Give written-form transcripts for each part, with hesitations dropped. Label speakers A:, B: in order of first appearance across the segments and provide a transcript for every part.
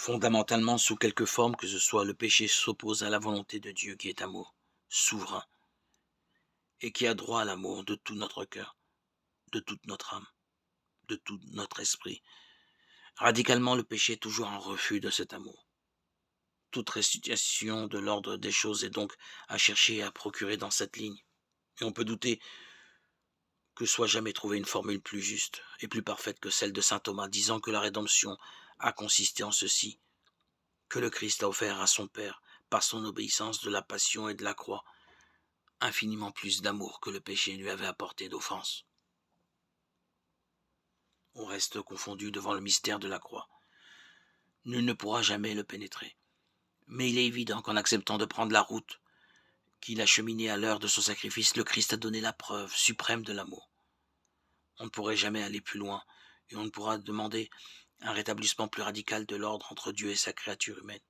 A: Fondamentalement, sous quelque forme que ce soit, le péché s'oppose à la volonté de Dieu qui est amour, souverain, et qui a droit à l'amour de tout notre cœur, de toute notre âme, de tout notre esprit. Radicalement, le péché est toujours un refus de cet amour. Toute restitution de l'ordre des choses est donc à chercher et à procurer dans cette ligne. Et on peut douter que soit jamais trouvée une formule plus juste et plus parfaite que celle de saint Thomas, disant que la rédemption a consisté en ceci, que le Christ a offert à son Père, par son obéissance de la passion et de la croix, infiniment plus d'amour que le péché lui avait apporté d'offense. On reste confondu devant le mystère de la croix. Nul ne pourra jamais le pénétrer. Mais il est évident qu'en acceptant de prendre la route qu'il a cheminée à l'heure de son sacrifice, le Christ a donné la preuve suprême de l'amour. On ne pourrait jamais aller plus loin, et on ne pourra demander un rétablissement plus radical de l'ordre entre Dieu et sa créature humaine.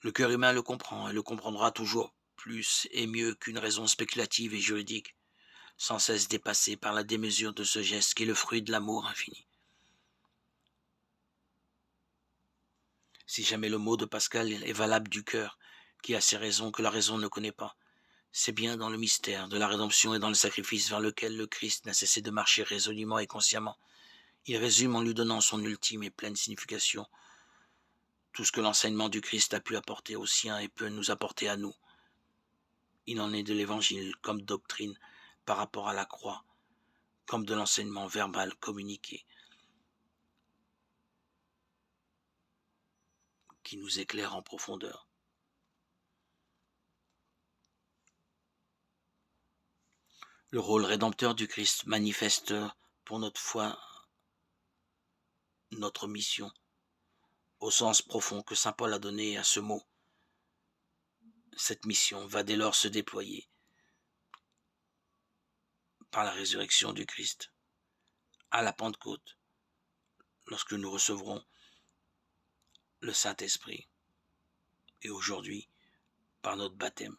A: Le cœur humain le comprend et le comprendra toujours plus et mieux qu'une raison spéculative et juridique, sans cesse dépassée par la démesure de ce geste qui est le fruit de l'amour infini. Si jamais le mot de Pascal est valable du cœur, qui a ses raisons que la raison ne connaît pas, c'est bien dans le mystère de la rédemption et dans le sacrifice vers lequel le Christ n'a cessé de marcher résolument et consciemment. Il résume en lui donnant son ultime et pleine signification tout ce que l'enseignement du Christ a pu apporter aux siens et peut nous apporter à nous. Il en est de l'évangile comme doctrine par rapport à la croix, comme de l'enseignement verbal communiqué, qui nous éclaire en profondeur. Le rôle rédempteur du Christ manifeste pour notre foi notre mission, au sens profond que saint Paul a donné à ce mot. Cette mission va dès lors se déployer par la résurrection du Christ, à la Pentecôte, lorsque nous recevrons le Saint-Esprit, et aujourd'hui par notre baptême.